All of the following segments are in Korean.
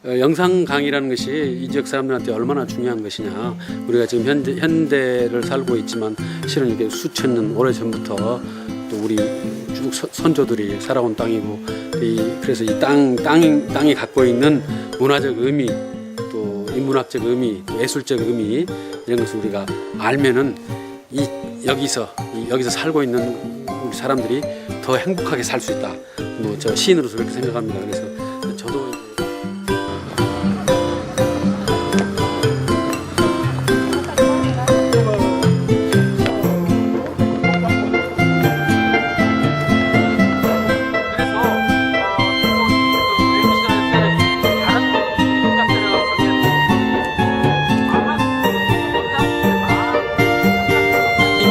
영상 강의라는 것이 이 지역 사람들한테 얼마나 중요한 것이냐. 우리가 지금 현대를 살고 있지만 실은 이게 수천 년 오래전부터 또 우리 쭉 선조들이 살아온 땅이고, 그래서 이 땅이 갖고 있는 문화적 의미, 또 인문학적 의미, 또 예술적 의미, 이런 것을 우리가 알면은 여기서 살고 있는 우리 사람들이 더 행복하게 살 수 있다. 뭐 저 시인으로서 그렇게 생각합니다. 그래서 저도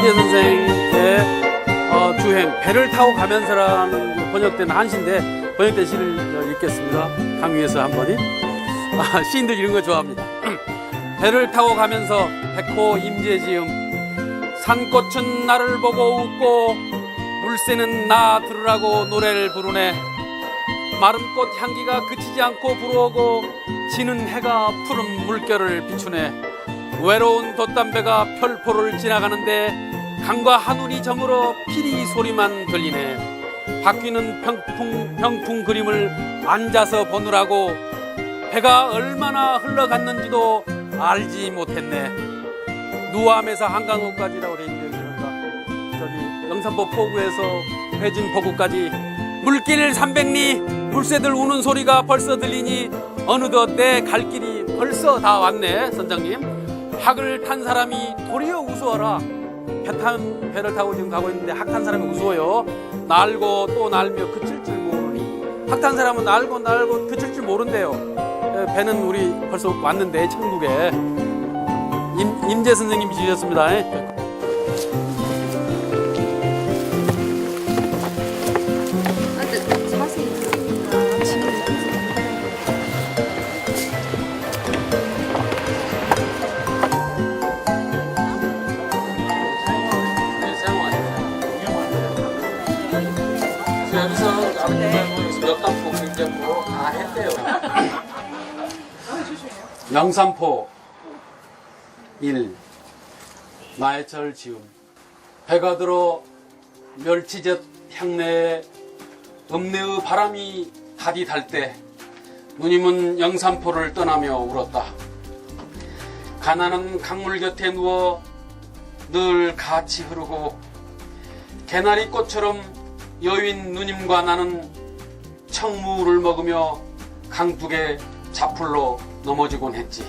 선생의 주행 배를 타고 가면서라는 번역된 한시인데, 번역된 시를 읽겠습니다. 강위에서 한 번이. 시인들 이런 거 좋아합니다. 배를 타고 가면서 백호 임재지음, 산꽃은 나를 보고 웃고 물새는 나 들으라고 노래를 부르네. 마른 꽃 향기가 그치지 않고 불어오고 지는 해가 푸른 물결을 비추네. 외로운 돛담배가 별포를 지나가는데 강과 하늘이 저물어 피리 소리만 들리네. 바뀌는 병풍 그림을 앉아서 보느라고 배가 얼마나 흘러갔는지도 알지 못했네. 누암에서 한강호까지라고 돼 있는데, 그러니까 저기 영산포 포구에서 회진 포구까지 물길 300리, 물새들 우는 소리가 벌써 들리니 어느덧 내 갈 길이 벌써 다 왔네. 선장님, 학을 탄 사람이 도리어 우스워라. 배를 타고 지금 가고 있는데 학 탄 사람이 우스워요. 날고 또 날며 그칠 줄 모르니. 학 탄 사람은 날고 그칠 줄 모른대요. 배는 우리 벌써 왔는데 천국에. 임재 선생님이 주셨습니다. 여기서 역담포, 경전포 다 했대요. 영산포 1. 나의 절 지음. 해가 들어 멸치젓 향내에 읍내의 바람이 다디달 때 누님은 영산포를 떠나며 울었다. 가나는 강물 곁에 누워 늘 같이 흐르고 개나리 꽃처럼 여윈 누님과 나는 청무를 먹으며 강둑의 자풀로 넘어지곤 했지.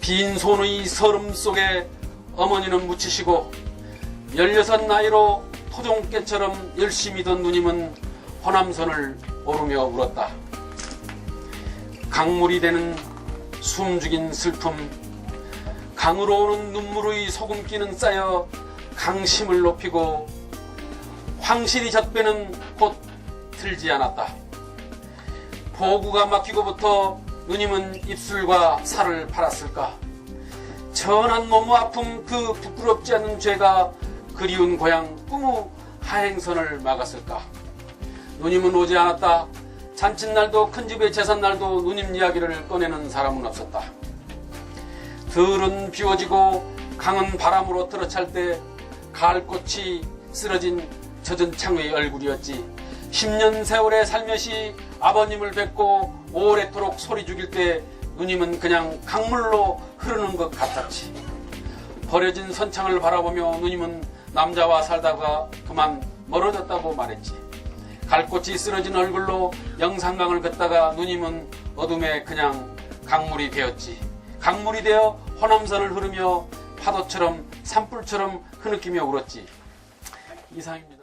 빈 손의 서름 속에 어머니는 묻히시고 16 나이로 토종깨처럼 열심히 던 누님은 호남선을 오르며 울었다. 강물이 되는 숨죽인 슬픔, 강으로 오는 눈물의 소금기는 쌓여 강심을 높이고 황실이 젖배는 곧 들지 않았다. 포구가 막히고부터 누님은 입술과 살을 팔았을까. 천한 몸의 아픔, 그 부끄럽지 않은 죄가 그리운 고향 꿈의 하행선을 막았을까. 누님은 오지 않았다. 잔칫날도 큰집의 제삿날도 누님 이야기를 꺼내는 사람은 없었다. 들은 비워지고 강은 바람으로 들어찰 때 가을꽃이 쓰러진 젖은 창의 얼굴이었지. 10년 세월의 살며시 아버님을 뵙고 오래도록 소리 죽일 때 누님은 그냥 강물로 흐르는 것 같았지. 버려진 선창을 바라보며 누님은 남자와 살다가 그만 멀어졌다고 말했지. 갈꽃이 쓰러진 얼굴로 영산강을 걷다가 누님은 어둠에 그냥 강물이 되었지. 강물이 되어 호남선을 흐르며 파도처럼 산불처럼 흐느끼며 울었지. 이상입니다.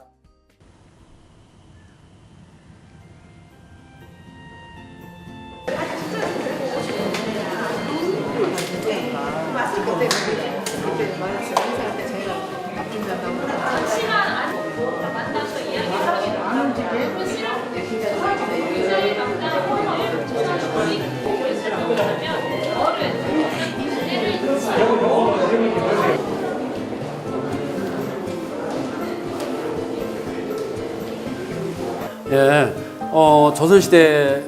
조선시대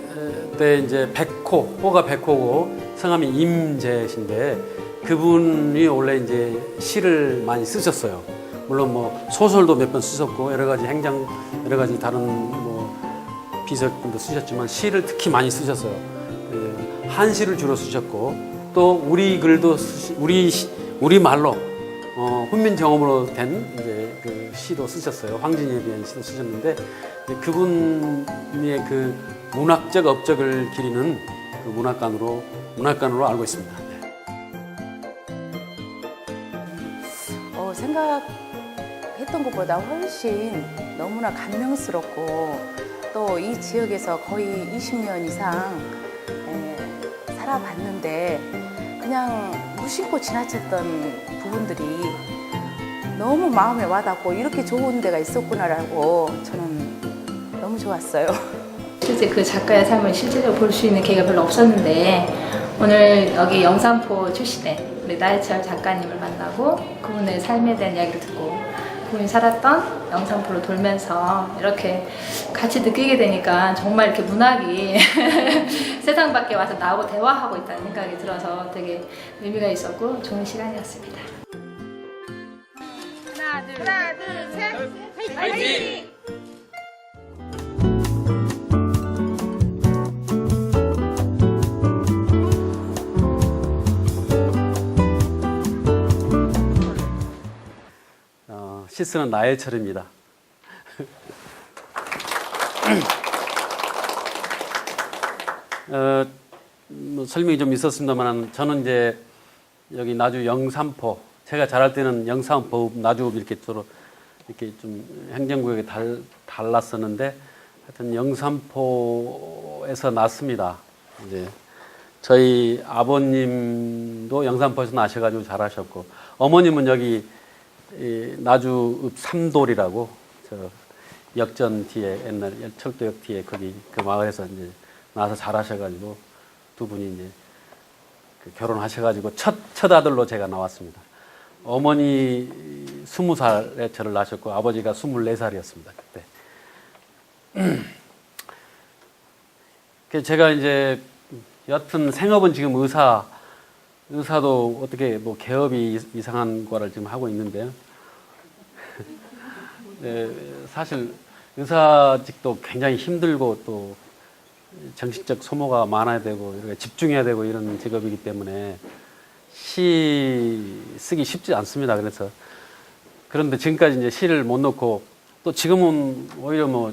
그때 이제 백호, 호가 백호고 성함이 임재신데 그분이 원래 이제 시를 많이 쓰셨어요. 물론 뭐 소설도 몇 번 쓰셨고 여러 가지 행장, 여러 가지 다른 뭐 비석들도 쓰셨지만 시를 특히 많이 쓰셨어요. 한시를 주로 쓰셨고 또 우리 글도 우리 말로 훈민 경험으로 된 이제 그 시도 쓰셨어요. 황진이에 대한 시도 쓰셨는데 그분의 그 문학적 업적을 기리는 그 문학관으로 알고 있습니다. 생각했던 것보다 훨씬 너무나 감명스럽고 또 이 지역에서 거의 20년 이상 살아봤는데 그냥 무심코 지나쳤던 부분들이 너무 마음에 와닿고 이렇게 좋은 데가 있었구나라고 저는 너무 좋았어요. 실제 그 작가의 삶을 실제적으로 볼 수 있는 기회가 별로 없었는데 오늘 여기 영산포 출신의 우리 나혜철 작가님을 만나고 그분의 삶에 대한 이야기를 듣고 그분이 살았던 영산포를 돌면서 이렇게 같이 느끼게 되니까 정말 이렇게 문학이 세상 밖에 와서 나하고 대화하고 있다는 생각이 들어서 되게 의미가 있었고 좋은 시간이었습니다. 하나, 둘, 셋! 화이팅! 시 쓰는 나혜철입니다. 뭐 설명이 좀 있었습니다만 저는 이제 여기 나주 영산포, 제가 자랄 때는 영산포, 나주 이렇게 서로 이렇게 좀 행정구역이 달랐었는데 하여튼 영산포에서 났습니다. 이제 저희 아버님도 영산포에서 나셔가지고 자라셨고 어머님은 여기 나주 삼돌이라고 저 역전 뒤에 옛날 철도역 뒤에 거기 그 마을에서 이제 나서 자라셔가지고 두 분이 이제 그 결혼하셔가지고 첫 아들로 제가 나왔습니다. 어머니 20살에 저를 낳으셨고 아버지가 24살이었습니다. 그때. 제가 이제 여튼 생업은 지금 의사도 어떻게 뭐 개업이 이상한 과를 지금 하고 있는데요. 네, 사실 의사직도 굉장히 힘들고 또 정신적 소모가 많아야 되고 이렇게 집중해야 되고 이런 직업이기 때문에 시 쓰기 쉽지 않습니다. 그런데 지금까지 이제 시를 못 넣고 또 지금은 오히려 뭐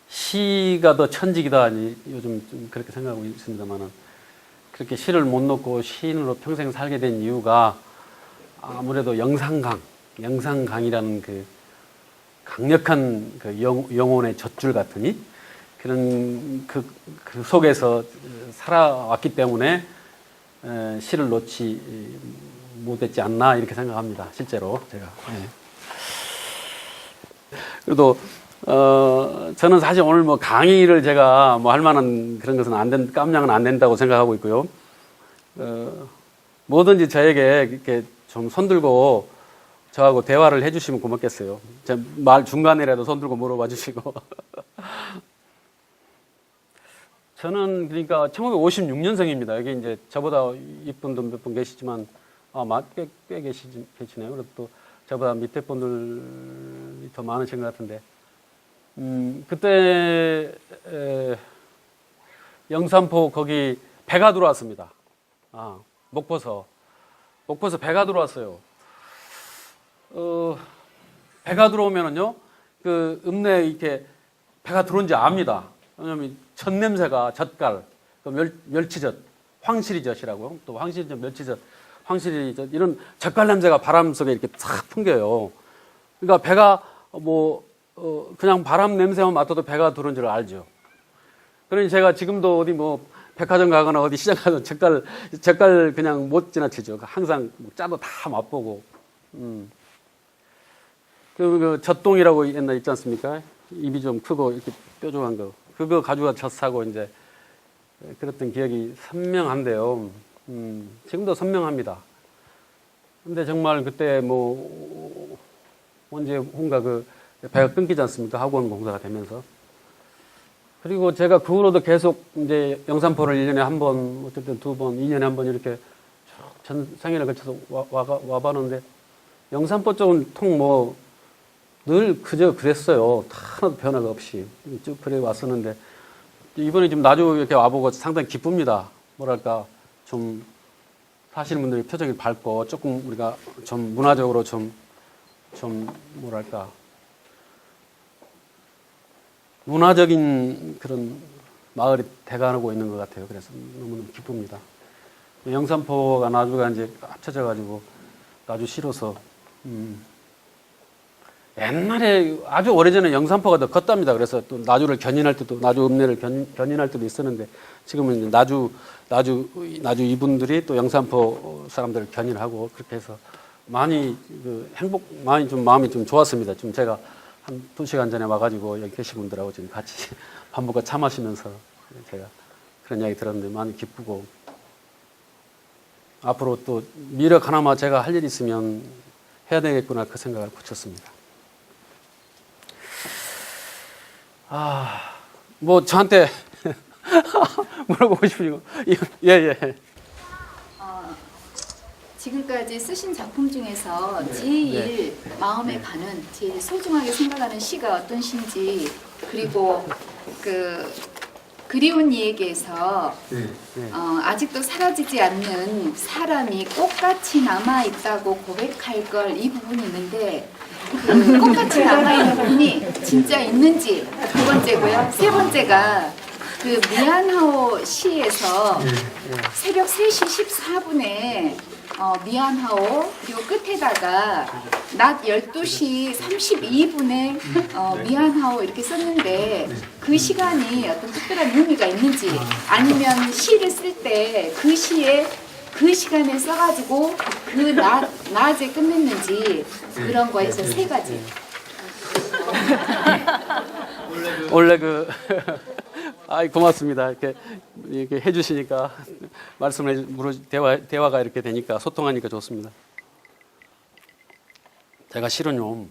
시가 더 천직이다 요즘 좀 그렇게 생각하고 있습니다만은 그렇게 시를 못 넣고 시인으로 평생 살게 된 이유가 아무래도 영상강이라는 그 강력한 그 영혼의 젖줄 같으니 그런 그 속에서 살아왔기 때문에 시를 놓지 못했지 않나 이렇게 생각합니다. 실제로 제가. 그래도 저는 사실 오늘 뭐 강의를 제가 뭐 할 만한 그런 것은 깜냥은 안 된다고 생각하고 있고요. 뭐든지 저에게 이렇게 좀 손들고 저하고 대화를 해주시면 고맙겠어요. 제 말 중간에라도 손들고 물어봐 주시고. 저는 그러니까 1956년생입니다. 여기 이제 저보다 이쁜 분 몇 분 계시지만 꽤 계시네요. 그리고 또 저보다 밑에 분들이 더 많으신 것 같은데. 그때 영산포 거기 배가 들어왔습니다. 목포서 배가 들어왔어요. 배가 들어오면은요, 그 읍내에 이렇게 배가 들어온지 압니다. 왜냐면 젖 냄새가 젓갈, 멸치젓, 황실이젓이라고요. 또 황실이젓, 멸치젓, 황실이젓 이런 젓갈 냄새가 바람 속에 이렇게 싹 풍겨요. 그러니까 배가 그냥 바람 냄새만 맡아도 배가 들어온 줄 알죠. 그러니 제가 지금도 어디 뭐 백화점 가거나 어디 시장 가서 젓갈 그냥 못 지나치죠. 항상 짜도 다 맛보고. 그 젖동이라고 옛날 있지 않습니까? 입이 좀 크고 이렇게 뾰족한 거. 그거 가지고 젖 사고 이제 그랬던 기억이 선명한데요. 지금도 선명합니다. 근데 정말 그때 언제 혼가 배가 끊기지 않습니까? 학원 공사가 되면서. 그리고 제가 그 후로도 계속 이제 영산포를 1년에 한 번, 어쨌든 2번, 2년에 한 번 이렇게 전 상해를 거쳐서 와봤는데, 영산포 쪽은 늘 그저 그랬어요. 하나도 변화가 없이. 쭉 그래 왔었는데, 이번에 좀 나주 이렇게 와보고 상당히 기쁩니다. 뭐랄까, 좀, 사시는 분들이 표정이 밝고, 조금 우리가 좀 문화적으로 뭐랄까, 문화적인 그런 마을이 돼가고 있는 것 같아요. 그래서 너무너무 기쁩니다. 영산포가 나주가 이제 합쳐져가지고 나주시로서, 옛날에 아주 오래전에 영산포가 더 컸답니다. 그래서 또 나주를 견인할 때도, 나주 읍내를 견인할 때도 있었는데, 지금은 이제 나주 이분들이 또 영산포 사람들을 견인하고, 그렇게 해서 많이 많이 좀 마음이 좀 좋았습니다. 좀 제가 한 2시간 전에 와가지고 여기 계신 분들하고 지금 같이 밥 먹고 차 마시면서 제가 그런 이야기 들었는데 많이 기쁘고, 앞으로 또 미력 하나만 제가 할 일이 있으면 해야 되겠구나 그 생각을 붙였습니다. 뭐 저한테 물어보고 싶은 거. 예. 지금까지 쓰신 작품 중에서 제일 마음에 가는, 제일 소중하게 생각하는 시가 어떤 시인지, 그리고 그리운 이에게서 아직도 사라지지 않는 사람이 꽃같이 남아있다고 고백할 걸, 이 부분이 있는데, 그 꽃같이 남아있는 부분이 진짜 있는지 두 번째고요. 세 번째가 그 미안하오 시에서 새벽 3시 14분에 미안하오, 그리고 끝에다가 낮 12시 32분에 미안하오 이렇게 썼는데, 그 시간이 어떤 특별한 의미가 있는지, 아니면 시를 쓸 때 그 시에 그 시간에 써가지고 그 낮에 끝냈는지, 그런 거에서 세 가지. 원래 고맙습니다. 이렇게 해주시니까, 대화가 이렇게 되니까, 소통하니까 좋습니다. 제가 실은요,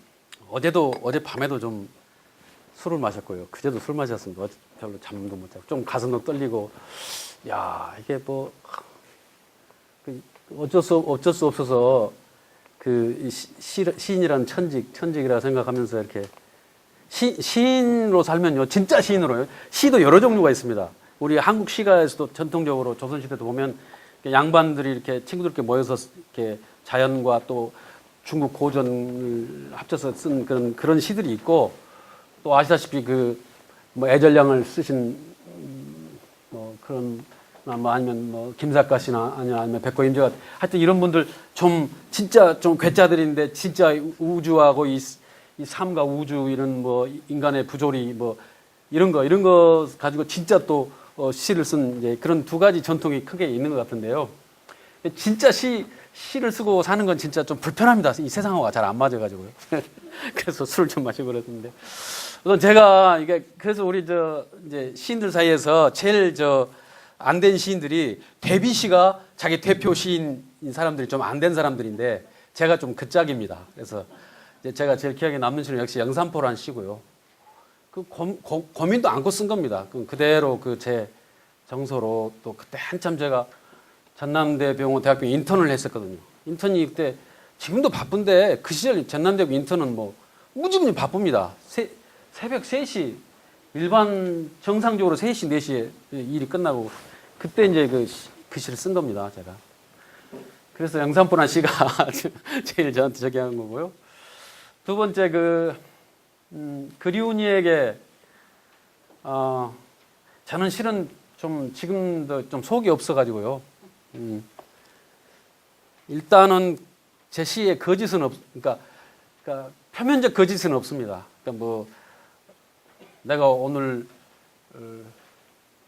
어젯밤에도 좀 술을 마셨고요. 그제도 술 마셨습니다. 별로 잠도 못 자고, 좀 가슴도 떨리고, 이게 어쩔 수 없어서, 시인이라는 천직이라 생각하면서 이렇게, 시인으로 살면요, 진짜 시인으로요. 시도 여러 종류가 있습니다. 우리 한국 시가에서도 전통적으로 조선시대도 보면 양반들이 이렇게 친구들끼리 모여서 이렇게 자연과 또 중국 고전을 합쳐서 쓴 그런 시들이 있고, 또 아시다시피 애절량을 쓰신 그런 아니면 김사과 씨나 아니면 백호임재가, 하여튼 이런 분들 진짜 좀 괴짜들인데, 진짜 우주하고 이 삶과 우주, 이런 인간의 부조리 이런 거 가지고 진짜 또 시를 쓴 이제 그런 두 가지 전통이 크게 있는 것 같은데요. 진짜 시를 쓰고 사는 건 진짜 좀 불편합니다. 이 세상하고 잘 안 맞아가지고요. 그래서 술을 좀 마시고 그랬는데, 우선 제가 그래서 우리 이제 시인들 사이에서 제일 안 된 시인들이, 데뷔시가 자기 대표 시인인 사람들이 좀 안 된 사람들인데, 제가 좀 그 짝입니다. 그래서 제가 제일 기억에 남는 시는 역시 영산포라는 시고요. 고민도 않고 쓴 겁니다. 그대로 제 정서로, 또 그때 한참 제가 전남대병원 대학교 인턴을 했었거든요. 인턴이 그때, 지금도 바쁜데 그 시절 전남대학교 인턴은 무지무지 바쁩니다. 새벽 3시, 일반 정상적으로 3시, 4시에 일이 끝나고, 그때 이제 그 시를 쓴 겁니다, 제가. 그래서 영산포라는 시가 제일 저한테 적용한 거고요. 두 번째, 그리운 이에게, 저는 실은 지금도 좀 속이 없어가지고요. 일단은 제 시에 거짓은 그러니까 표면적 거짓은 없습니다. 내가 오늘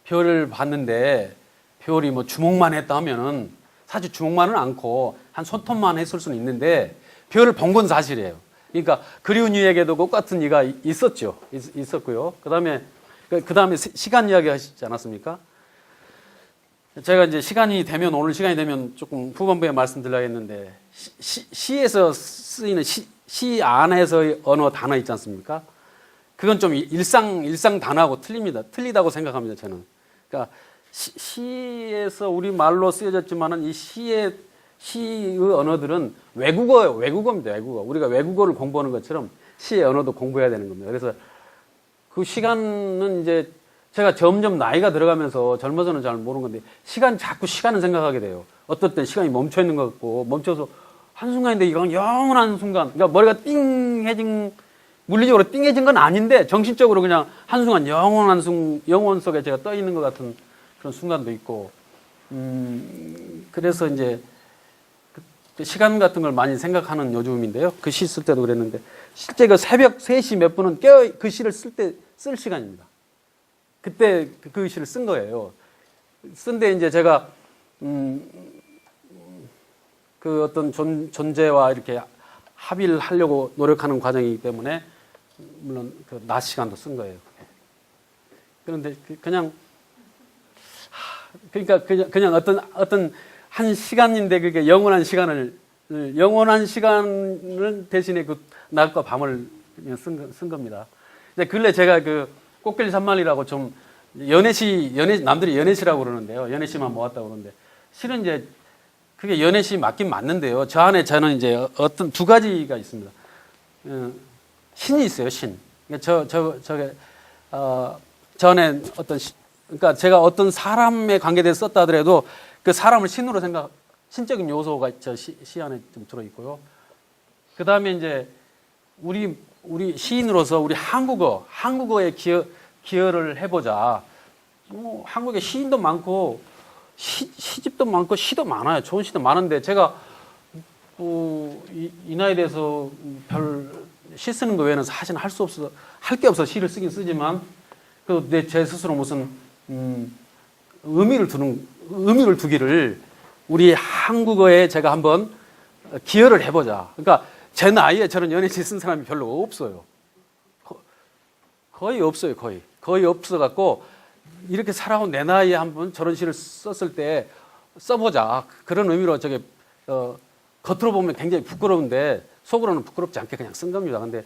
별을 봤는데 별이 주목만 했다 하면은, 사실 주목만은 않고 한 손톱만 했을 수는 있는데, 별을 본 건 사실이에요. 그러니까 그리운 이에게도 똑같은 이가 있었고요. 그다음에 시간 이야기 하시지 않았습니까? 제가 이제 오늘 시간이 되면 조금 후반부에 말씀드려야겠는데, 시에서 쓰이는 시 안에서의 언어 단어 있지 않습니까? 그건 좀 일상 단어하고 틀리다고 생각합니다. 저는. 그러니까 시에서 우리 말로 쓰여졌지만은 이 시의 언어들은 외국어입니다. 외국어. 우리가 외국어를 공부하는 것처럼 시의 언어도 공부해야 되는 겁니다. 그래서 그 시간은 이제 제가 점점 나이가 들어가면서 젊어서는 잘 모르는 건데 자꾸 시간을 생각하게 돼요. 어떨 땐 시간이 멈춰 있는 것 같고 멈춰서 한순간인데 이건 영원한 순간. 그러니까 머리가 물리적으로 띵해진 건 아닌데 정신적으로 그냥 한순간 영원 속에 제가 떠 있는 것 같은 그런 순간도 있고 그래서 이제 그 시간 같은 걸 많이 생각하는 요즘인데요. 그 시 쓸 때도 그랬는데 실제 그 새벽 3시 몇 분은 그 시를 쓸 시간입니다. 그때 그 시를 쓴 거예요. 쓴데 이제 제가 그 어떤 존재와 이렇게 합의를 하려고 노력하는 과정이기 때문에 물론 그 낮 시간도 쓴 거예요. 그런데 그냥 어떤 한 시간인데 그게 영원한 시간을 대신에 그 낮과 밤을 그냥 쓴 겁니다. 근래 제가 그 꽃길 산만리라고 좀 남들이 연애시라고 그러는데요. 연애시만 모았다고 그러는데 실은 이제 그게 연애시 맞긴 맞는데요. 저 안에 저는 이제 어떤 두 가지가 있습니다. 신이 있어요, 신. 그러니까 저 안에 그러니까 제가 어떤 사람의 관계에 대해서 썼다 하더라도 그 사람을 신적인 요소가 저 시 안에 좀 들어있고요. 그 다음에 이제 우리 시인으로서 우리 한국어에 기여를 해보자. 한국에 시인도 많고, 시집도 많고, 시도 많아요. 좋은 시도 많은데, 제가, 이 나이에 대해서 시 쓰는 거 외에는 사실 할 게 없어 시를 쓰긴 쓰지만, 제 스스로 무슨, 의미를 두기를 우리 한국어에 제가 한번 기여를 해보자. 그러니까 제 나이에 저런 연애시 쓴 사람이 별로 없어요. 거의 없어요, 거의 없어갖고, 이렇게 살아온 내 나이에 한번 저런 시를 썼을 때 써보자. 그런 의미로 겉으로 보면 굉장히 부끄러운데, 속으로는 부끄럽지 않게 그냥 쓴 겁니다. 근데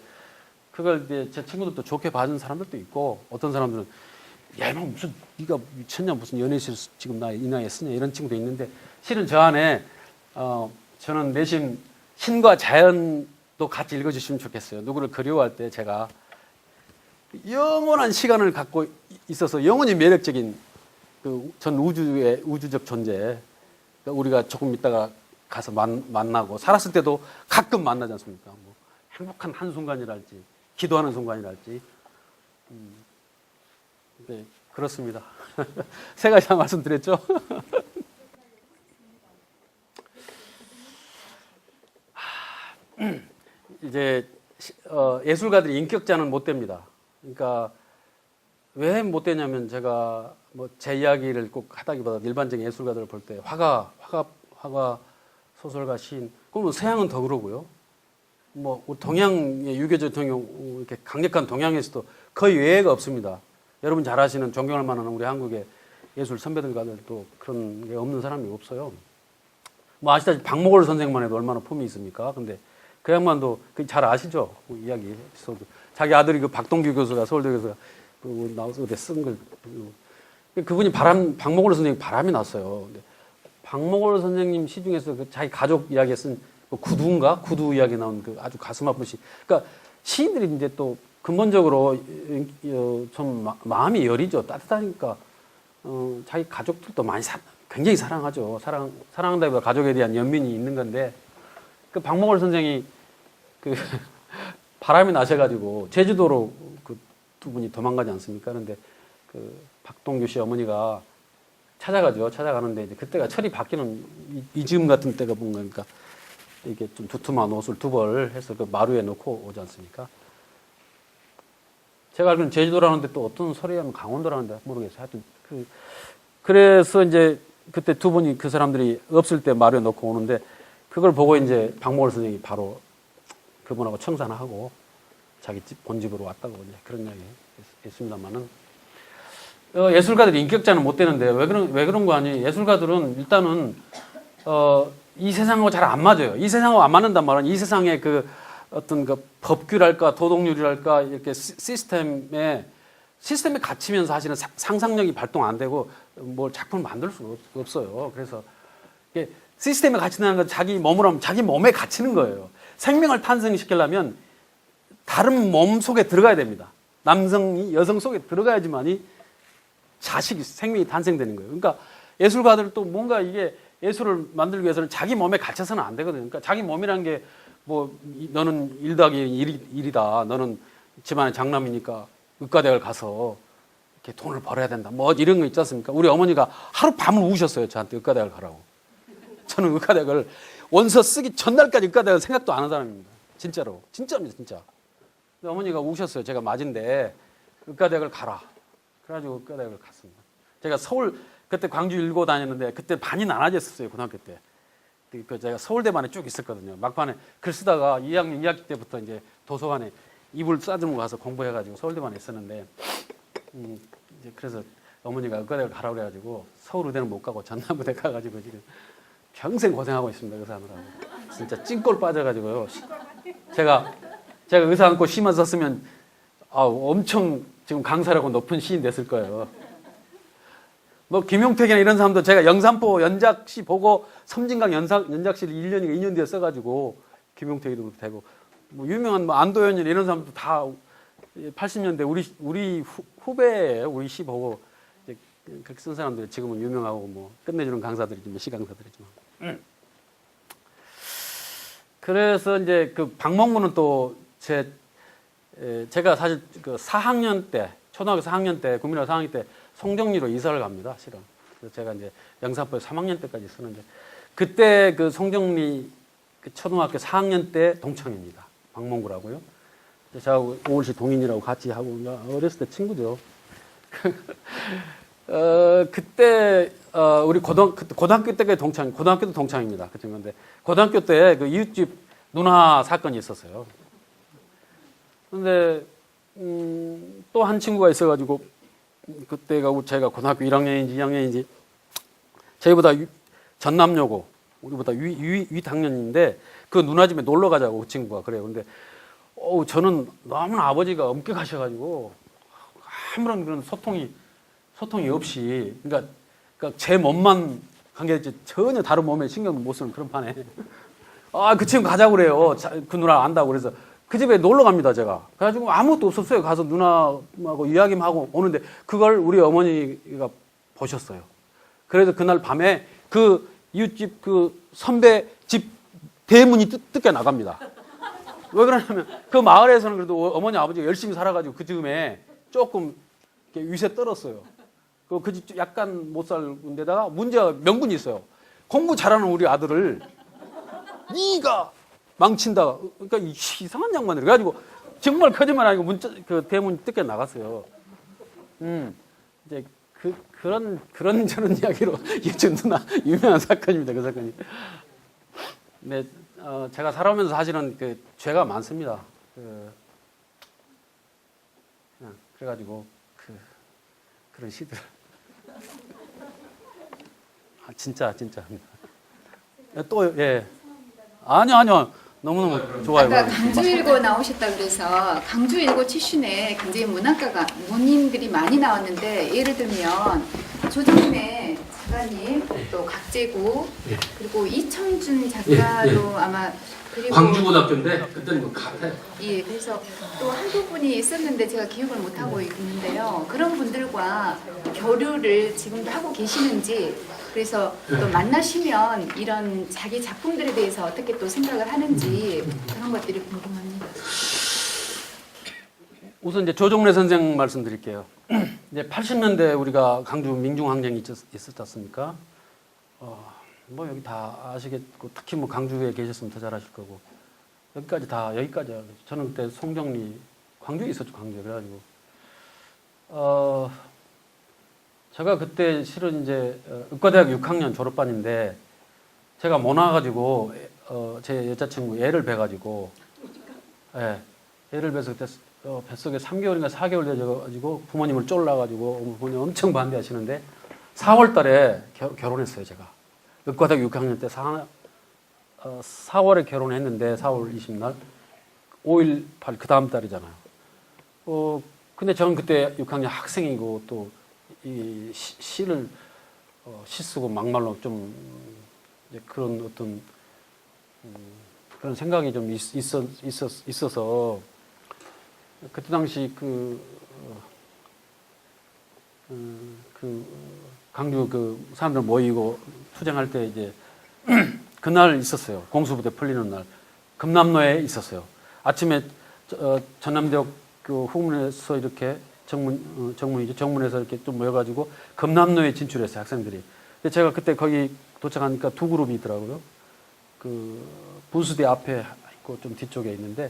그걸 이제 제 친구들도 좋게 봐준 사람들도 있고, 어떤 사람들은, 야, 너 네가 미쳤냐, 무슨 연애시를 지금 이 나이에 쓰냐, 이런 친구도 있는데, 실은 저 안에, 저는 내심 신과 자연도 같이 읽어주시면 좋겠어요. 누구를 그리워할 때 제가 영원한 시간을 갖고 있어서 영원히 매력적인 전 우주적 존재. 우리가 조금 있다가 가서 만나고 살았을 때도 가끔 만나지 않습니까? 뭐 행복한 한순간이랄지, 기도하는 순간이랄지. 네, 그렇습니다. 세 가지 다 말씀드렸죠? 이제 예술가들이 인격자는 못 됩니다. 그러니까 왜 못 되냐면 제가 뭐 제 이야기를 꼭 하다기보다 일반적인 예술가들을 볼 때 화가, 소설가, 시인, 그러면 서양은 더 그러고요. 뭐 동양의 유교적 동양 이렇게 강력한 동양에서도 거의 예외가 없습니다. 여러분 잘 아시는 존경할 만한 우리 한국의 예술 선배들과들도 그런 게 없는 사람이 없어요. 뭐 아시다시피 박목월 선생만 해도 얼마나 품이 있습니까? 근데 그 양반도 잘 아시죠? 그 이야기 에피소드. 자기 아들이 그 박동규 교수가 서울대 교수가 나와서 쓴 걸. 그분이 박목월 선생님 바람이 났어요. 근데 박목월 선생님 시 중에서 자기 가족 이야기에 쓴 구두 이야기 나온 아주 가슴 아픈 시. 그러니까 시인들이 이제 또 근본적으로 좀 마음이 여리죠. 따뜻하니까 자기 가족들도 굉장히 사랑하죠. 사랑한다기보다 가족에 대한 연민이 있는 건데 박목월 선생이 바람이 나셔가지고 제주도로 두 분이 도망가지 않습니까? 그런데 박동규 씨 어머니가 찾아가죠. 찾아가는데 이제 그때가 철이 바뀌는 이즈음 같은 때가 본 거니까 이게 좀 두툼한 옷을 두 벌 해서 마루에 놓고 오지 않습니까? 제가 알기로는 제주도라는데 또 어떤 소리하면 강원도라는데 모르겠어요. 하여튼 그래서 이제 그때 두 분이 그 사람들이 없을 때 마루에 놓고 오는데 그걸 보고 이제 박목월 선생이 바로 그분하고 청산하고 자기 본집으로 왔다고 이제 그런 이야기 했습니다만은 예술가들이 인격자는 못 되는데 왜 그런 거 아니? 예술가들은 일단은 이 세상하고 잘 안 맞아요. 이 세상하고 안 맞는단 말은 이 세상의 어떤 그 법규랄까 도덕률이랄까 이렇게 시스템에 갇히면 사실은 상상력이 발동 안 되고 뭘 작품을 만들 수가 없어요. 그래서 이게 시스템에 갇힌다는 건 자기 몸으로 하면 자기 몸에 갇히는 거예요. 생명을 탄생시키려면 다른 몸 속에 들어가야 됩니다. 남성이 여성 속에 들어가야지만이 자식이 생명이 탄생되는 거예요. 그러니까 예술가들도 뭔가 이게 예술을 만들기 위해서는 자기 몸에 갇혀서는 안 되거든요. 그러니까 자기 몸이라는 게 뭐 너는 1 더하기 1이다. 너는 집안의 장남이니까 의과대학을 가서 이렇게 돈을 벌어야 된다. 뭐 이런 거 있지 않습니까? 우리 어머니가 하루 밤을 우셨어요. 저한테 의과대학을 가라고. 저는 의과대학을 원서 쓰기 전날까지 의과대학을 생각도 안 한 사람입니다. 진짜로. 진짜입니다. 진짜. 근데 어머니가 우셨어요. 제가 맞은데 의과대학을 가라. 그래가지고 의과대학을 갔습니다. 제가 서울 그때 광주 일고 다녔는데 그때 반이 나눠졌었어요. 고등학교 때. 그 제가 서울대만에 쭉 있었거든요. 막판에 글 쓰다가 2학년 2학기 때부터 이제 도서관에 이불 싸들고 가서 공부해가지고 서울대만에 있었는데 이제 그래서 어머니가 의과대학을 가라고 그래가지고 서울의대는 못 가고 전남의대 가가지고 지금 평생 고생하고 있습니다. 의사하느라고. 진짜 찐꼴 빠져가지고요. 제가 의사 안고 시만 썼으면 엄청 지금 강사라고 높은 시인 됐을 거예요. 뭐 김용택이나 이런 사람도 제가 영산포 연작시 보고 섬진강 연작시를 1년인가 2년 뒤에 써가지고 김용택이도 그렇게 되고 뭐 유명한 뭐 안도현이나 이런 사람도 다 80년대 우리 후배예요. 우리 시 보고 이제 그렇게 쓴 사람들이 지금은 유명하고 뭐 끝내주는 강사들이지 시 강사들이지만. 그래서 이제 그 박몽구는 또 제가 사실 그 4학년 때 초등학교 4학년 때 국민학교 4학년 때 송정리로 이사를 갑니다. 실은. 그래서 제가 이제 영산포에 3학년 때까지 쓰는데 그때 그 송정리 그 초등학교 4학년 때 동창입니다. 박몽구라고요. 제가 오울시 동인이라고 같이 하고 어렸을 때 친구죠. 그때 우리 고등학교 때까지 고등학교도 동창입니다. 그 친구인데 고등학교 때 그 이웃집 누나 사건이 있었어요. 근데 또 한 친구가 있어가지고 그때가 제가 고등학교 1학년인지 2학년인지 저희보다 전남여고 우리보다 위 학년인데 그 누나 집에 놀러 가자고 그 친구가 그래요. 근데 저는 너무나 아버지가 엄격하셔가지고 아무런 그런 소통이 없이 그러니까 제 몸만 관계했지 전혀 다른 몸에 신경 못 쓰는 그런 판에 그 친구 가자고 그래요. 그 누나 안다고 그래서 그 집에 놀러 갑니다, 제가. 그래가지고 아무것도 없었어요. 가서 누나하고 이야기만 하고 오는데 그걸 우리 어머니가 보셨어요. 그래서 그날 밤에 그 이웃집 그 선배 집 대문이 뜯겨 나갑니다. 왜 그러냐면 그 마을에서는 그래도 어머니 아버지가 열심히 살아가지고 그 즈음에 조금 위세 떨었어요. 그 집 약간 못 살는 데다가 문제가 명분이 있어요. 공부 잘하는 우리 아들을 네가 망친다. 그러니까 이상한 양반들. 그래가지고 정말 거짓말 아니고 그 대문 뜯겨 나갔어요. 이제 그런 저런 이야기로 예전 누나 유명한 사건입니다. 그 사건이. 네, 제가 살아오면서 사실은 그 죄가 많습니다. 그래가지고 그런 시들. 진짜. 또 예. 아니요. 너무너무 좋아요. 아까 강주일고 나오셨다고 그래서 강주일고 출신에 굉장히 문학가가 문인들이 많이 나왔는데 예를 들면 조정래 작가님, 또 각재구, 그리고 이청준 작가도 아마 그리고 광주고등학교인데 그때는 뭐 같아요. 예, 그래서 또 한두 분이 있었는데 제가 기억을 못 하고 있는데요. 그런 분들과 교류를 지금도 하고 계시는지, 그래서 또 만나시면 이런 자기 작품들에 대해서 어떻게 또 생각을 하는지 그런 것들이 궁금합니다. 우선 이제 조정래 선생 말씀드릴게요. 이제 80년대 우리가 강주 민중항쟁이 있었지 않습니까? 뭐 여기 다 아시겠고 특히 뭐 강주에 계셨으면 더 잘 아실 거고 여기까지 저는 그때 송정리 광주에 있었죠. 광주에. 그래가지고 제가 그때 실은 이제 의과대학 6학년 졸업반인데 제가 못 나와가지고 제 여자친구 애를 뵈가지고 애를 뵈서 그때 뱃속에 3개월인가 4개월 되어가지고 부모님을 쫄라가지고 부모님 엄청 반대하시는데 4월 달에 결혼했어요. 제가 의과대학 6학년 때 4월에 결혼했는데 4월 20날 5.18 그 다음 달이잖아요. 근데 저는 그때 6학년 학생이고 또 이 시를 시 쓰고 막말로 좀 이제 그런 어떤 그런 생각이 좀 있어서 그때 당시 그 강주 그 사람들 모이고 투쟁할 때 이제 그날 있었어요. 공수부대 풀리는 날 금남로에 있었어요. 아침에 전남대학 그 후문에서 이렇게 정문에서 이렇게 좀 모여가지고 금남로에 진출했어요, 학생들이. 근데 제가 그때 거기 도착하니까 두 그룹이 있더라고요. 그 분수대 앞에 있고 좀 뒤쪽에 있는데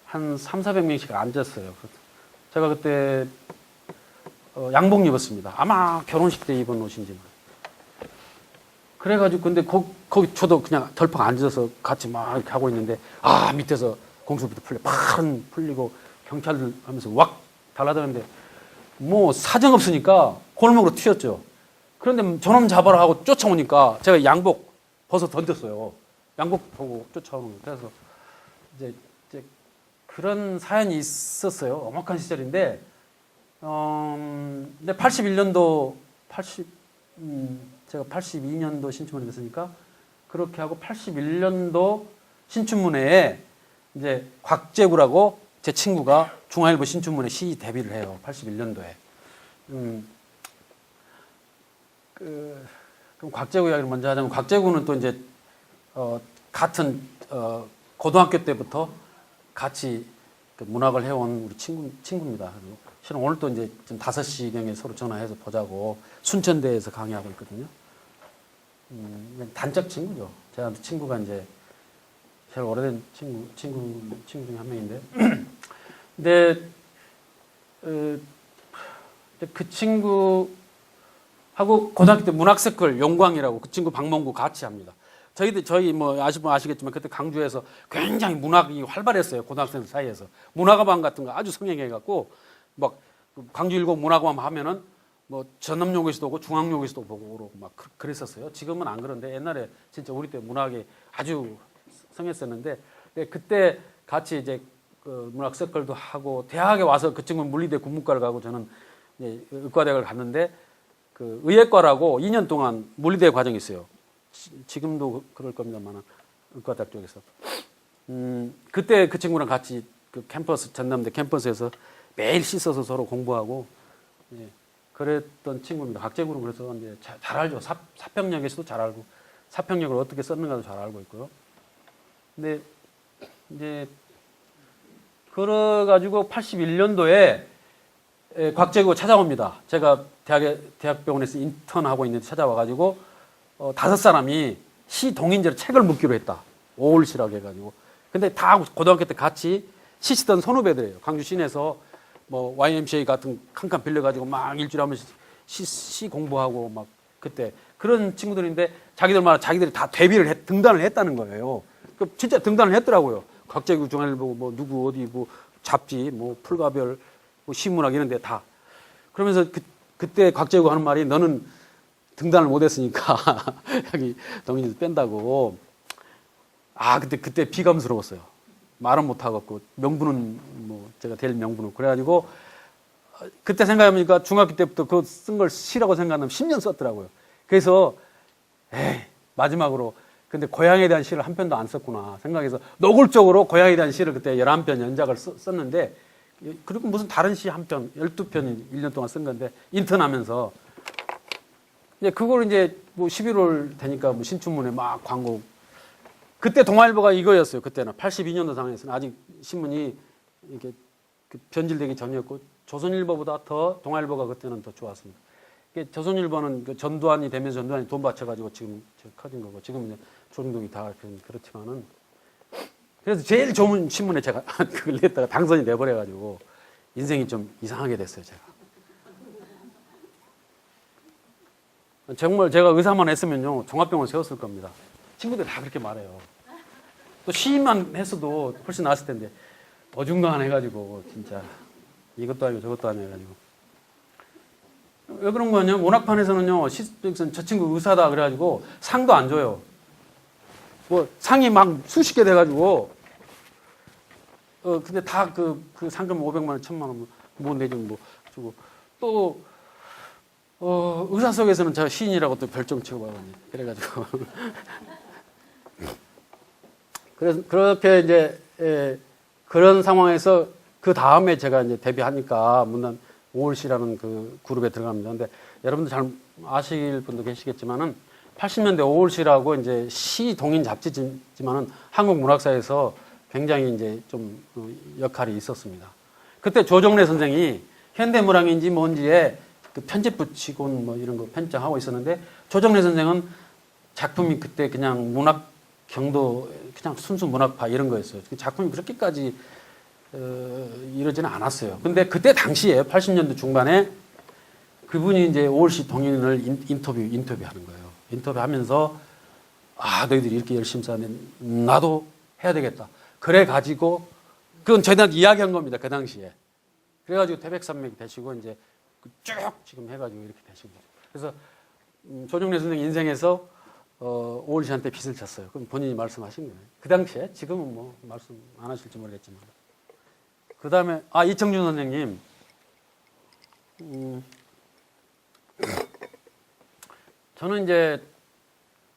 한 300~400명씩 앉았어요. 제가 그때 양복 입었습니다. 아마 결혼식 때 입은 옷인지. 그래가지고 근데 거기 저도 그냥 덜컥 앉아서 같이 막 이렇게 하고 있는데 밑에서 공수부대 풀리고 경찰들 하면서 왁 달라드는데 뭐 사정 없으니까 골목으로 튀었죠. 그런데 저놈 잡아라 하고 쫓아오니까 제가 양복 벗어 던졌어요. 양복 보고 쫓아오는 거예요. 그래서 이제 그런 사연이 있었어요. 엄혹한 시절인데 근데 81년도 제가 82년도 신춘문예 됐으니까 그렇게 하고 81년도 신춘문예에 이제 곽재구라고 제 친구가 중앙일보 신춘문예 시 데뷔를 해요. 81년도에. 그럼 곽재구 이야기를 먼저 하자면 곽재구는 또 이제 같은 고등학교 때부터 같이 그 문학을 해온 우리 친구입니다. 실은 오늘 또 이제 좀 5시경에 서로 전화해서 보자고 순천대에서 강의하고 있거든요. 단짝 친구죠. 제한테 친구가 이제 제일 오래된 친구 중에 한 명인데. 근데 그 친구하고 고등학교 때 문학서클 용광이라고 그 친구 박몽구 같이 합니다. 저희 뭐 아시겠지만 그때 강주에서 굉장히 문학이 활발했어요. 고등학생 사이에서. 문학과방 같은 거 아주 성행해갖고 막 강주 일곱 문학과방 하면은 뭐 전남용에서도 오고 중앙용에서도 보고 막 그랬었어요. 지금은 안 그런데 옛날에 진짜 우리 때 문학이 아주 성했었는데 그때 같이 이제 그 문학 서클도 하고 대학에 와서 그 친구는 물리대 국문과를 가고 저는 이제 의과대학을 갔는데 그 의예과라고 2년 동안 물리대 과정이 있어요. 지금도 그럴 겁니다만 의과대학 쪽에서 그때 그 친구랑 같이 그 캠퍼스 전남대 캠퍼스에서 매일 씻어서 서로 공부하고 예, 그랬던 친구입니다. 곽재구는 그래서 이제 잘 알죠. 사평역에서도 잘 알고 사평역을 어떻게 썼는가도 잘 알고 있고요. 근데 이제 그래가지고 81년도에 곽재구 찾아옵니다. 제가 대학병원에서 인턴하고 있는데 찾아와가지고 5사람이 시 동인제로 책을 묵기로 했다. 5월시라고 해가지고. 근데 다 고등학교 때 같이 시 쓰던 선후배들이에요. 강주 시내에서 뭐 YMCA 같은 칸칸 빌려가지고 막 일주일에 한 번씩 시 공부하고 막 그때 그런 친구들인데 자기들이 다 등단을 했다는 거예요. 진짜 등단을 했더라고요. 곽재구 중앙일보 뭐 누구 어디 뭐 잡지 뭐 풀가별 뭐 시문학 이런 데 다. 그러면서 그때 곽재구 하는 말이 너는 등단을 못 했으니까 여기 동인에서 뺀다고. 그때 비감스러웠어요. 말은 못 하겠고 명분은 뭐 제가 될 명분은 그래가지고 그때 생각해보니까 중학교 때부터 그거 쓴 걸 시라고 생각하면 10년 썼더라고요. 그래서 마지막으로 근데 고향에 대한 시를 한 편도 안 썼구나 생각해서 노골적으로 고향에 대한 시를 그때 11편 연작을 썼는데 그리고 무슨 다른 시 한 편, 12편 1년 동안 쓴 건데 인턴하면서 그걸 이제 뭐 11월 되니까 뭐 신춘문예 막 광고. 그때 동아일보가 이거였어요. 그때는 82년도 상황에서는 아직 신문이 이렇게 변질되기 전이었고 조선일보보다 더 동아일보가 그때는 더 좋았습니다. 조선일보는 그 전두환이 되면서 전두환이 돈 받쳐가지고 지금 커진 거고 지금 이제 조중동이 다 그렇지만은 그래서 제일 좋은 신문에 제가 그걸 냈다가 당선이 돼버려가지고 인생이 좀 이상하게 됐어요. 정말 제가 의사만 했으면요 종합병원 세웠을 겁니다. 친구들이 다 그렇게 말해요. 또 시인만 했어도 훨씬 나았을 텐데 어중간한 해가지고 진짜 이것도 아니고 저것도 아니고 해가지고 왜 그런 거냐? 문학판에서는요 저 친구 의사다 그래가지고 상도 안 줘요. 뭐 상이 막 수십 개 돼가지고 근데 다 그 상금 500만 원, 1000만 원 뭐 내주면 뭐 주고 또 의사 속에서는 제가 시인이라고 또 별점 치고받았니 그래가지고 그래서 그렇게 이제 그런 상황에서 그 다음에 제가 이제 데뷔하니까 문단 5월시라는 그 그룹에 들어갑니다. 근데 여러분들 잘 아실 분도 계시겠지만은 80년대 5월시라고 이제 시 동인 잡지지만은 한국 문학사에서 굉장히 이제 좀 역할이 있었습니다. 그때 조정래 선생이 현대문학인지 뭔지에 그 편집 붙이고 뭐 이런 거 편집하고 있었는데 조정래 선생은 작품이 그때 그냥 문학 경도 그냥 순수 문학파 이런 거였어요. 작품이 그렇게까지 이러지는 않았어요. 근데 그때 당시에 80년대 중반에 그분이 이제 5월시 동인을 인터뷰하는 거예요. 인터뷰하면서 너희들이 이렇게 열심히 사는데 나도 해야 되겠다. 그래 가지고 그건 저희한테 이야기한 겁니다. 그 당시에. 그래가지고 태백산맥이 되시고 이제 쭉 지금 해가지고 이렇게 되신 거죠. 그래서 조정래 선생 인생에서 5월시한테 빚을 졌어요. 그럼 본인이 말씀하신 거예요. 그 당시에 지금은 뭐 말씀 안 하실지 모르겠지만. 그 다음에 이청준 선생님. 저는 이제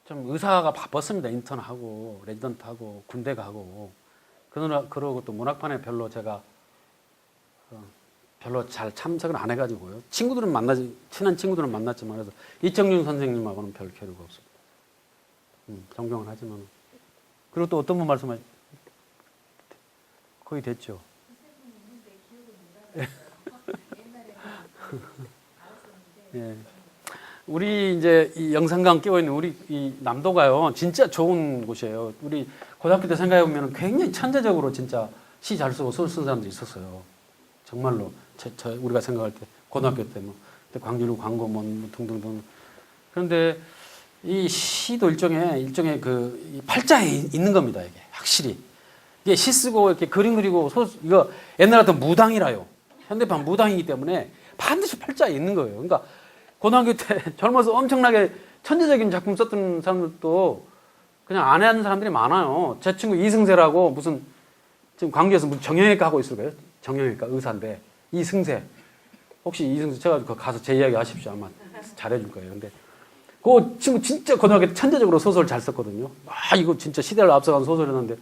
좀 의사가 바빴습니다. 인턴하고 레지던트하고 군대 가고 그러고 또 문학판에 별로 제가 별로 잘 참석을 안 해가지고요. 친한 친구들은 만났지만 그래서 이청준 선생님하고는 별 교류가 없습니다. 존경은 하지만 그리고 또 어떤 분 말씀하시? 거의 됐죠. 예. 우리 이제 이 영산강 끼워 있는 우리 이 남도가요 진짜 좋은 곳이에요. 우리 고등학교 때 생각해 보면 굉장히 천재적으로 진짜 시 잘 쓰고 소설 쓰는 사람들이 있었어요. 정말로 우리가 생각할 때 고등학교 때 뭐 광진루 광고 뭐 등등등. 그런데 이 시도 일종의 그 팔자에 있는 겁니다. 이게 확실히 이게 시 쓰고 이렇게 그림 그리고 이거 옛날 같은 무당이라요. 현대판 무당이기 때문에 반드시 팔자에 있는 거예요. 그러니까 고등학교 때 젊어서 엄청나게 천재적인 작품 썼던 사람들도 그냥 안 하는 사람들이 많아요. 제 친구 이승세라고 무슨 지금 광주에서 무슨 정형외과 하고 있을 거예요. 정형외과 의사인데 이승세. 혹시 이승세 제가 가서 제 이야기 하십시오. 아마 잘해줄 거예요. 근데 그 친구 진짜 고등학교 때 천재적으로 소설 잘 썼거든요. 이거 진짜 시대를 앞서간 소설이었는데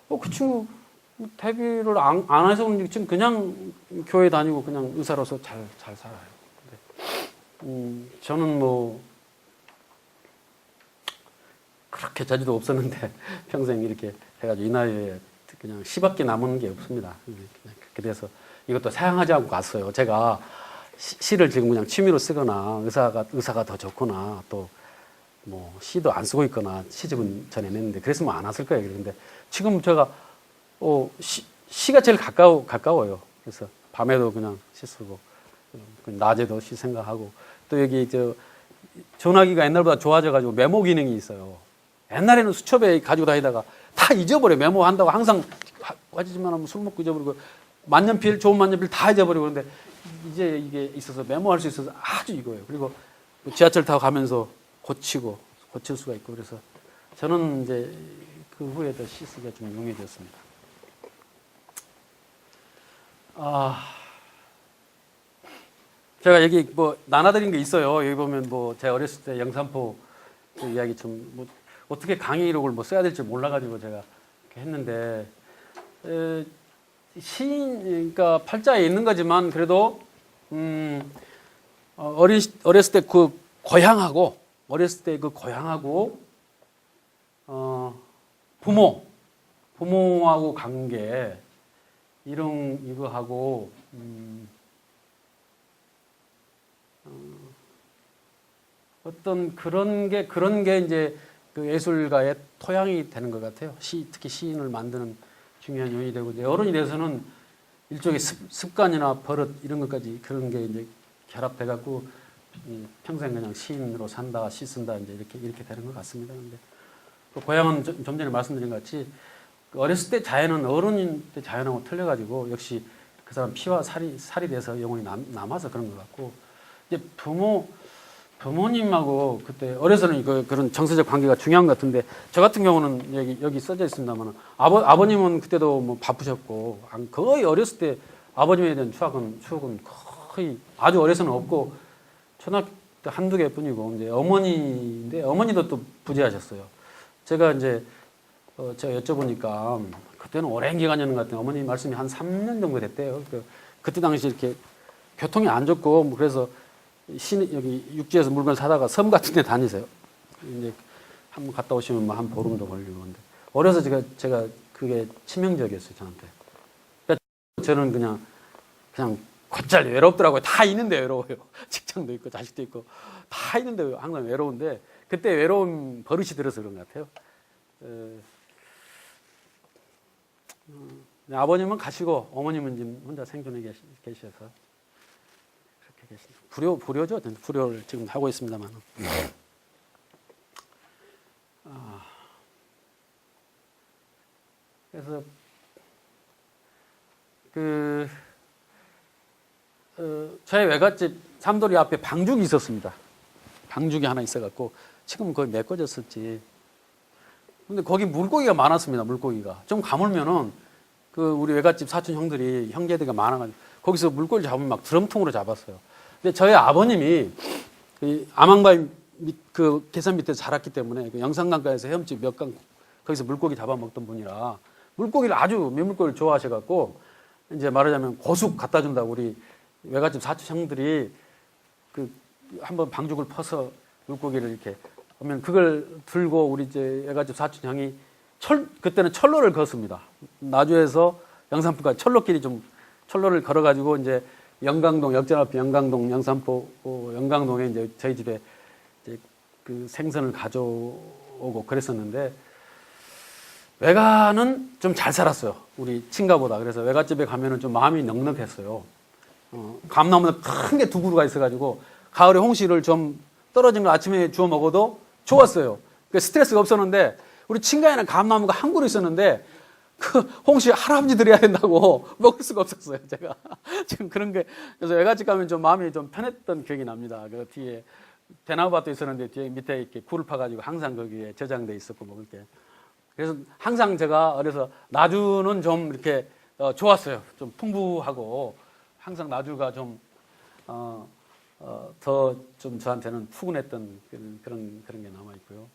그 친구 데뷔를 안 해서 지금 그냥 교회 다니고 그냥 의사로서 잘 살아요. 저는 뭐 그렇게 자주도 없었는데 평생 이렇게 해가지고 이 나이에 그냥 시밖에 남은 게 없습니다. 그렇게 돼서 이것도 사양하지 않고 갔어요. 제가 시를 지금 그냥 취미로 쓰거나 의사가 더 좋거나 또 뭐 시도 안 쓰고 있거나 시집은 전에 냈는데 그랬으면 안 왔을 거예요. 그런데 지금 제가 시가 제일 가까워요. 그래서 밤에도 그냥 시 쓰고 낮에도 시 생각하고 또 여기 전화기가 옛날보다 좋아져가지고 메모 기능이 있어요. 옛날에는 수첩에 가지고 다니다가 다 잊어버려요. 메모한다고 항상 가지지만 술 먹고 잊어버리고 만년필 좋은 만년필 다 잊어버리고 그런데 이제 이게 있어서 메모할 수 있어서 아주 이거예요. 그리고 지하철 타고 가면서 고칠 수가 있고 그래서 저는 이제 그 후에 더 시 쓰기가 좀 용이해졌습니다. 제가 여기 뭐 나눠드린 게 있어요. 여기 보면 뭐 제가 어렸을 때 영산포 그 이야기 좀 뭐 어떻게 강의 기록을 뭐 써야 될지 몰라가지고 제가 이렇게 했는데 그러니까 팔자에 있는 거지만 그래도 어렸을 때 그 고향하고 부모하고 관계 이거하고 어떤 그런 게 이제 그 예술가의 토양이 되는 것 같아요. 특히 시인을 만드는 중요한 요인이 되고 이제 어른이 돼서는 일종의 습관이나 버릇 이런 것까지 그런 게 이제 결합돼 갖고 평생 그냥 시인으로 산다, 시 쓴다 이제 이렇게 되는 것 같습니다. 근데 그 고향은 좀 전에 말씀드린 것 같이 어렸을 때 자연은 어른인 때 자연하고 틀려가지고 역시 그 사람 피와 살이 돼서 영혼이 남아서 그런 것 같고 이제 부모님하고 그때 어려서는 그런 정서적 관계가 중요한 것 같은데 저 같은 경우는 여기 써져 있습니다만 아버님은 그때도 뭐 바쁘셨고 거의 어렸을 때 아버님에 대한 추억은 거의 아주 어려서는 없고 초등학교 때 한두 개뿐이고 이제 어머니인데 어머니도 또 부재하셨어요. 제가 이제 제가 여쭤보니까 그때는 오랜 기간이었는 것 같아요. 어머니 말씀이 한 3년 정도 됐대요. 그때 당시 이렇게 교통이 안 좋고 뭐 그래서 여기 육지에서 물건 사다가 섬 같은 데 다니세요. 이제 한번 갔다 오시면 뭐 한 보름도 걸리고 근데 어려서 제가 그게 치명적이었어요, 저한테. 그러니까 저는 그냥 곧잘 외롭더라고요. 다 있는데 외로워요. 직장도 있고 자식도 있고 다 있는데 항상 외로운데 그때 외로운 버릇이 들어서 그런 것 같아요. 아버님은 가시고 어머님은 지금 혼자 생존해 계셔서 그렇게 계십니다. 불효죠. 불효를 지금 하고 있습니다만. 그래서 저희 외갓집 삼돌이 앞에 방죽이 있었습니다. 방죽이 하나 있어갖고 지금 거의 메꿔졌었지. 근데 거기 물고기가 많았습니다. 물고기가 좀 가물면은 우리 외갓집 사촌 형들이 형제들이 많아가지고 거기서 물고기 잡으면 막 드럼통으로 잡았어요. 근데 저희 아버님이 아망바위 계산 밑에 자랐기 때문에 영산강가에서 헤엄집 몇 강 거기서 물고기 잡아먹던 분이라 물고기를 아주 민물고기를 좋아하셔갖고 이제 말하자면 고숙 갖다 준다고 우리 외갓집 사촌 형들이 한번 방죽을 퍼서 물고기를 이렇게 하면 그걸 들고 우리 이제 외갓집 사촌 형이 그때는 철로를 걷습니다. 나주에서 영산포까지 철로를 걸어가지고 이제 영강동 역전 앞에 영강동 영산포 영강동에 이제 저희 집에 이제 그 생선을 가져오고 그랬었는데 외가는 좀 잘 살았어요. 우리 친가보다. 그래서 외갓집에 가면은 좀 마음이 넉넉했어요. 감나무는 큰 게 두 그루가 있어가지고 가을에 홍시를 좀 떨어진 걸 아침에 주워 먹어도 좋았어요. 그러니까 스트레스가 없었는데 우리 친가에는 감나무가 한 그루 있었는데 그 홍시 할아버지 드려야 된다고 먹을 수가 없었어요. 제가 지금 그런 게 그래서 외갓집 가면 좀 마음이 좀 편했던 기억이 납니다. 그 뒤에 대나무밭도 있었는데 뒤에 밑에 이렇게 굴을 파가지고 항상 거기에 저장돼 있었고 먹을 게. 그래서 항상 제가 어려서 나주는 좀 이렇게 좋았어요. 좀 풍부하고 항상 나주가 좀 더 좀 저한테는 푸근했던 그런 게 남아 있고요.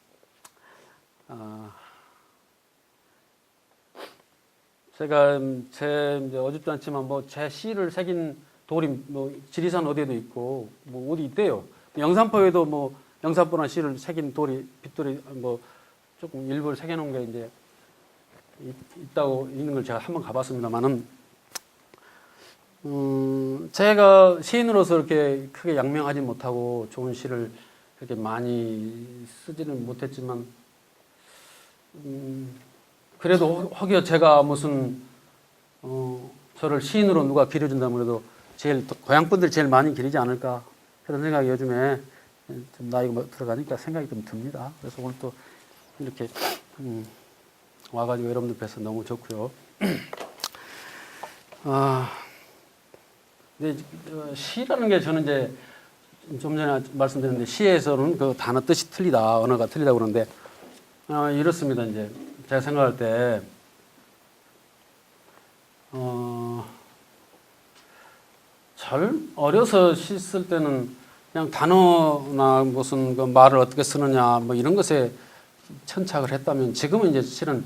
제가 이제 어줍지 않지만 뭐 제 시를 새긴 돌이 뭐 지리산 어디에도 있고 뭐 어디 있대요. 영산포에도 뭐 영산포나 시를 새긴 빗돌이 뭐 조금 일부를 새겨놓은 게 이제 있는 걸 제가 한번 가봤습니다만은 제가 시인으로서 이렇게 크게 양명하지 못하고 좋은 시를 그렇게 많이 쓰지는 못했지만 그래도 혹여 제가 무슨 저를 시인으로 누가 기려준다면 그래도 고향분들이 제일 많이 기리지 않을까 그런 생각이 요즘에 좀 나이가 들어가니까 생각이 좀 듭니다. 그래서 오늘 또 이렇게 와가지고 여러분들 뵈서 너무 좋고요. 근데 시라는 게 저는 이제 좀 전에 말씀드렸는데 시에서는 그 단어 뜻이 틀리다, 언어가 틀리다 그러는데 이렇습니다. 이제 제가 생각할 때 잘 어려서 시 쓸 때는 그냥 단어나 무슨 그 말을 어떻게 쓰느냐 뭐 이런 것에 천착을 했다면 지금은 이제 실은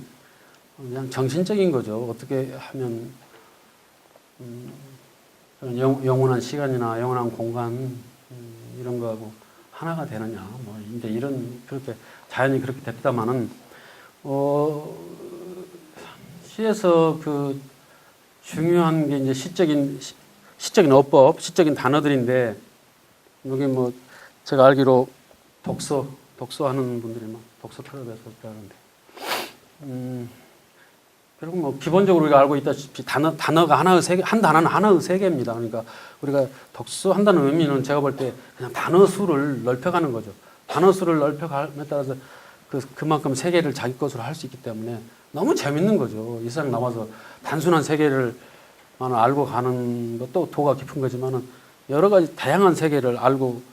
그냥 정신적인 거죠. 어떻게 하면 영원한 시간이나 영원한 공간 이런 거하고 하나가 되느냐 뭐 이제 이런 그렇게 자연이 그렇게 됐다마는 시에서 그 중요한 게 이제 시적인 어법, 시적인 단어들인데 여기 뭐 제가 알기로 독서하는 분들이 막 독서 클럽에서 있다는데 그리고 뭐 기본적으로 우리가 알고 있다시피 단어가 한 단어는 하나의 세계입니다. 그러니까 우리가 독서한다는 의미는 제가 볼 때 그냥 단어 수를 넓혀가는 거죠. 단어 수를 넓혀감에 따라서 그만큼 세계를 자기 것으로 할 수 있기 때문에 너무 재밌는 거죠. 이 세상 나와서 단순한 세계를 알고 가는 것도 도가 깊은 거지만은 여러 가지 다양한 세계를 알고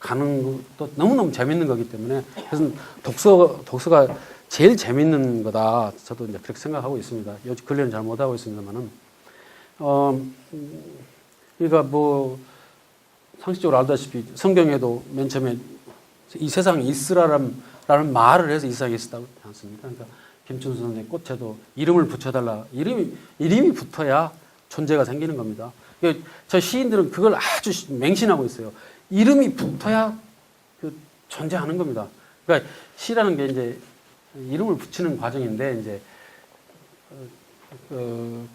가는 것도 너무너무 재밌는 거기 때문에 그래서 독서가 제일 재밌는 거다. 저도 이제 그렇게 생각하고 있습니다. 요즘 근래는 잘 못하고 있습니다만은 그러니까 뭐 상식적으로 알다시피 성경에도 맨 처음에 이 세상에 있으라라는 말을 해서 이 세상에 있었다고 하지 않습니까? 그러니까 김춘수 선생의 꽃에도 이름을 붙여달라. 이름이 붙어야 존재가 생기는 겁니다. 그러니까 저 시인들은 그걸 아주 맹신하고 있어요. 이름이 붙어야 그 존재하는 겁니다. 그러니까 시라는 게 이제 이름을 붙이는 과정인데 이제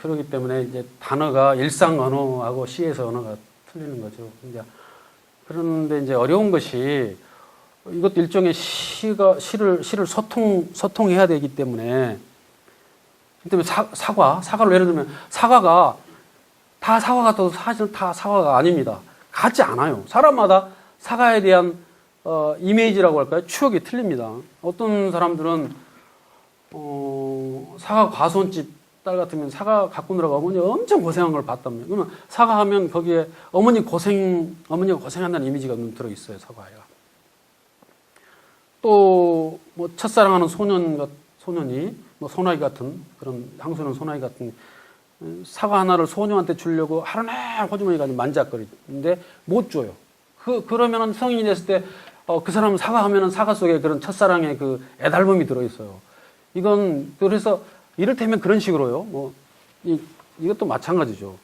그러기 때문에 이제 단어가 일상 언어하고 시에서 언어가 틀리는 거죠. 이제 그런데 이제 어려운 것이 이것도 일종의 시를 소통해야 되기 때문에 사과를 예를 들면 사과가 다 사과 같아도 사실은 다 사과가 아닙니다. 같지 않아요. 사람마다 사과에 대한 이미지라고 할까요? 추억이 틀립니다. 어떤 사람들은 사과 과수원집 딸 같으면 사과 갖고 오느라고 어머니 엄청 고생한 걸 봤다며. 그러면 사과하면 거기에 어머니가 고생한다는 이미지가 들어 있어요. 사과에. 또 뭐 첫사랑하는 소년이 뭐 소나기 같은 그런 향수는 소나기 같은 사과 하나를 소녀한테 주려고 하루 종일 호주머니 가지고 만작거리는데 못 줘요. 그러면은 성인이 됐을 때 그 사람은 사과하면은 사과 속에 그런 첫사랑의 그 애달픔이 들어 있어요. 이건 그래서 이를테면 그런 식으로요. 뭐 이것도 마찬가지죠.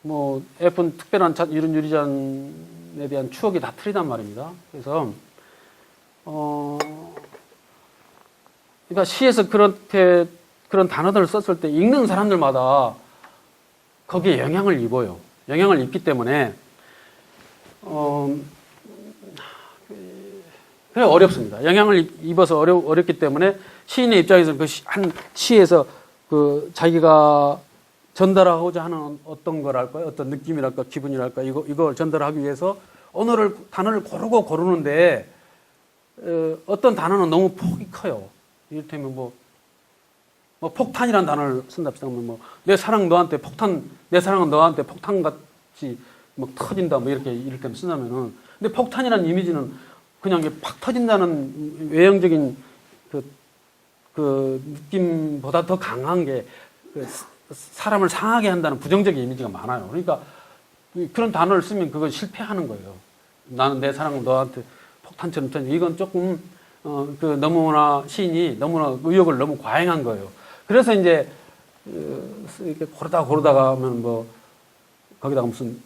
뭐 예쁜 특별한 이런 유리잔에 대한 추억이 다 틀리단 말입니다. 그래서 그러니까 시에서 그런 단어들을 썼을 때 읽는 사람들마다 거기에 영향을 입어요. 영향을 입기 때문에 그래 어렵습니다. 영향을 입어서 어렵기 때문에 시인의 입장에서는 한 시에서 자기가 전달하고자 하는 어떤 거랄까요? 어떤 느낌이랄까, 기분이랄까, 이걸 전달하기 위해서 단어를 고르는데 어떤 단어는 너무 폭이 커요. 이를테면 폭탄이라는 단어를 쓴답시다. 내 사랑은 너한테 폭탄같이 터진다. 이렇게 쓴다면은. 근데 폭탄이라는 이미지는 그냥 팍 터진다는 외형적인 그 느낌보다 더 강한 게 사람을 상하게 한다는 부정적인 이미지가 많아요. 그러니까 그런 단어를 쓰면 그건 실패하는 거예요. 나는 내 사랑은 너한테 폭탄처럼 터진다. 이건 조금 너무나 시인이 너무나 의욕을 너무 과잉한 거예요. 그래서 이제 이렇게 고르다가 하면 거기다가 무슨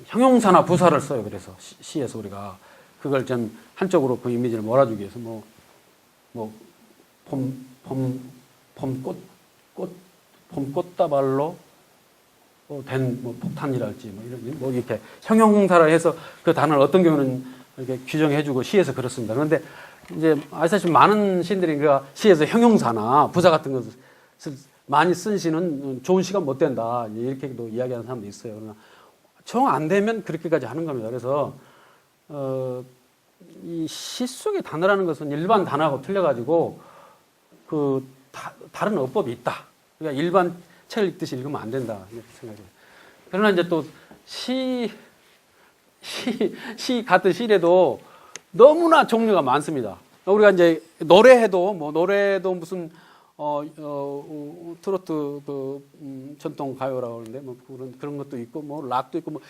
형용사나 부사를 써요. 그래서 시에서 우리가 그걸 좀 한쪽으로 그 이미지를 몰아주기 위해서 봄꽃다발로 된 폭탄이랄지 이렇게 형용사를 해서 그 단어를 어떤 경우는 이렇게 규정해주고 시에서 그렇습니다. 그런데 이제 아시다시피 많은 시인들이 시에서 형용사나 부사 같은 것을 많이 쓴 시는 좋은 시가 못 된다. 이렇게도 이야기하는 사람도 있어요. 그러나 정 안 되면 그렇게까지 하는 겁니다. 그래서 이 시 속의 단어라는 것은 일반 단어하고 틀려가지고 다른 어법이 있다. 그러니까 일반 책을 읽듯이 읽으면 안 된다. 이렇게 생각해요. 그러나 이제 또 시 같은 시래도 너무나 종류가 많습니다. 우리가 이제 노래도 무슨 트로트 전통 가요라고 하는데 그런 것도 있고 락도 있고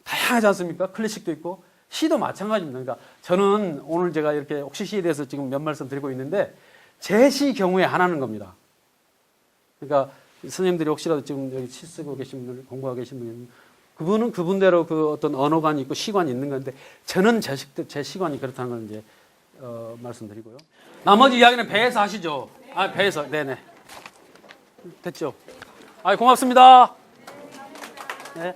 다양하지 않습니까? 클래식도 있고 시도 마찬가지입니다. 그러니까 저는 오늘 제가 이렇게 옥시 시에 대해서 지금 몇 말씀 드리고 있는데 제 시 경우에 하나는 겁니다. 그러니까 선생님들이 혹시라도 지금 여기 시 쓰고 계신 분들, 공부하고 계신 분이 그분은 그분대로 그 어떤 언어관이 있고 시관이 있는 건데 저는 제 시관이 그렇다는 걸 이제 말씀드리고요. 나머지 이야기는 배에서 하시죠. 배에서. 네네. 됐죠? 고맙습니다. 네.